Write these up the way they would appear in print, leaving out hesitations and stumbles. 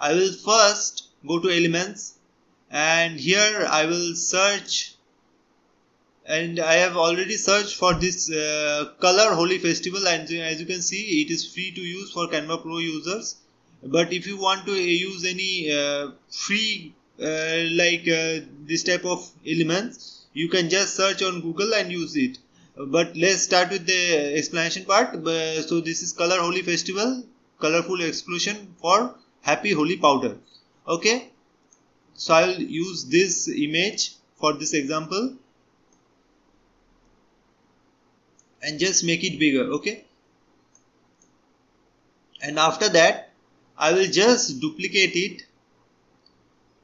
I will first go to elements, and here I will search, and I have already searched for this color Holi festival, and as you can see it is free to use for Canva Pro users. But if you want to use any free this type of elements, you can just search on Google and use it. But let's start with the explanation part. So this is color Holi festival, colorful explosion for happy Holi powder. Okay, so I will use this image for this example and just make it bigger. Okay, and after that I will just duplicate it.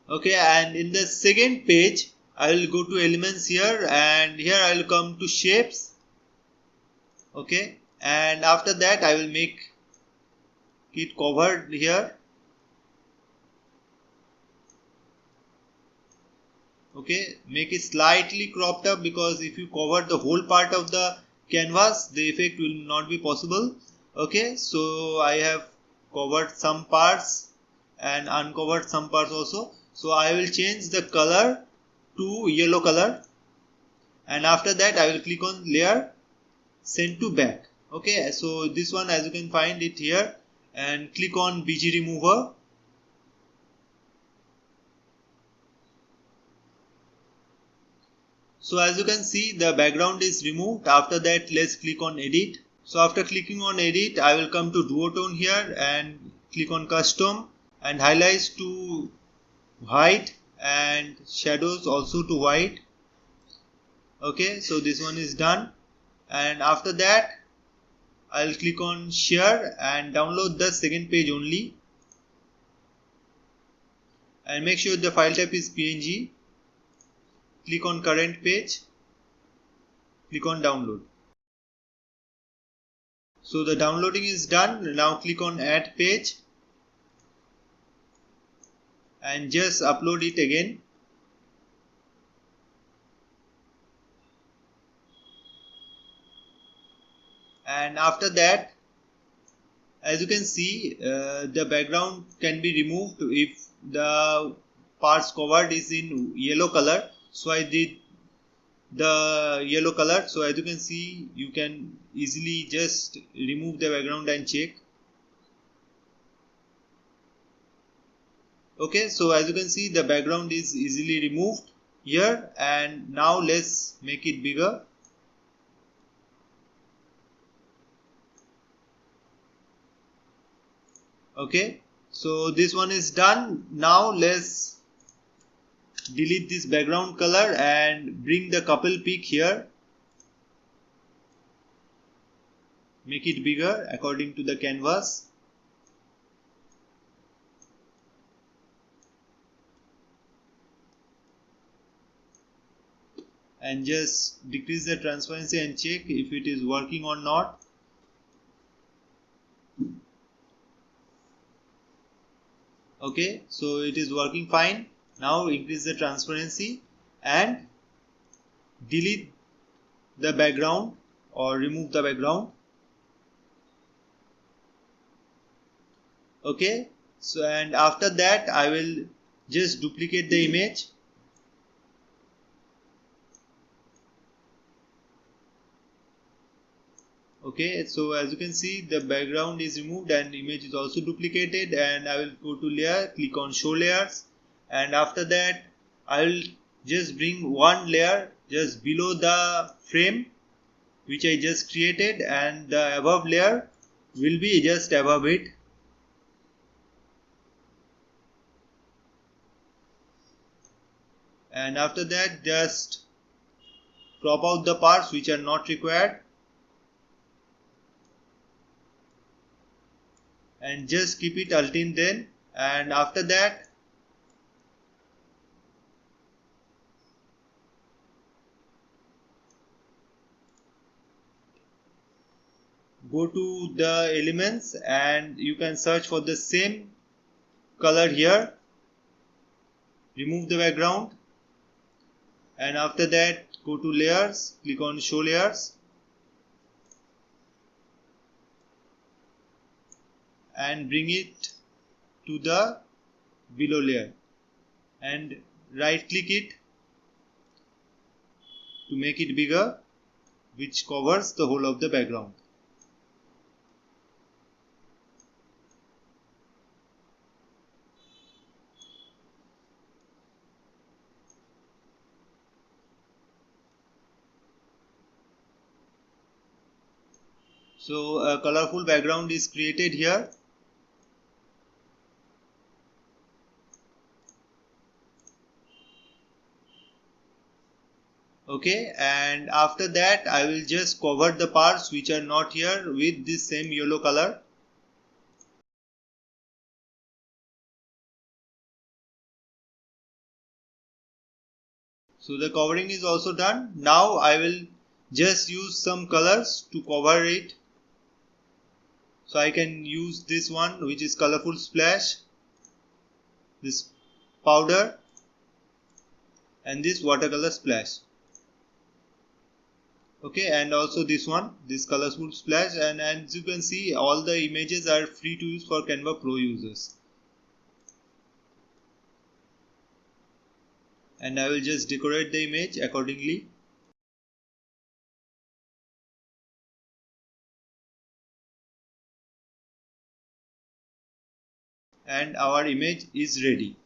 Okay, and in the second page I will go to elements here, and here I will come to shapes. Okay, and after that I will make it covered here. Okay, make it slightly cropped up, because if you cover the whole part of the canvas, the effect will not be possible. Okay, so I have covered some parts and uncovered some parts also. So I will change the color to yellow color, and after that I will click on layer, send to back. Okay, so this one, as you can find it here, and click on BG remover. So as you can see, the background is removed. After that, let's click on edit. So after clicking on edit, I will come to duotone here and click on custom, and highlights to white and shadows also to white. Okay, so this one is done, and after that I'll click on share and download the second page only, and make sure the file type is PNG. Click on current page, click on download. So the downloading is done. Now click on add page and just upload it again. And after that, as you can see, the background can be removed if the parts covered is in yellow color. So I did the yellow color. So as you can see, you can easily just remove the background and check. Okay, so as you can see, the background is easily removed here, and now let's make it bigger. Okay, so this one is done. Now let's delete this background color and bring the couple pic here. Make it bigger according to the canvas. And just decrease the transparency and check if it is working or not. Okay, so it is working fine. Now increase the transparency and delete the background or remove the background. Okay, so and after that I will just duplicate the image. Okay, so as you can see, the background is removed and image is also duplicated, and I will go to layer, click on show layers, and after that I will just bring one layer just below the frame which I just created, and the above layer will be just above it. And after that just crop out the parts which are not required, and just keep it alt in then, and after that go to the elements and you can search for the same color here, remove the background, and after that go to layers, click on show layers, and bring it to the below layer and right click it to make it bigger, which covers the whole of the background. So a colorful background is created here. Okay, and after that I will just cover the parts which are not here with this same yellow color. So the covering is also done. Now I will just use some colors to cover it. So I can use this one, which is colorful splash, this powder, and this watercolor splash. Okay, and also this one, this colorful splash, and as you can see, all the images are free to use for Canva Pro users. And I will just decorate the image accordingly. And our image is ready.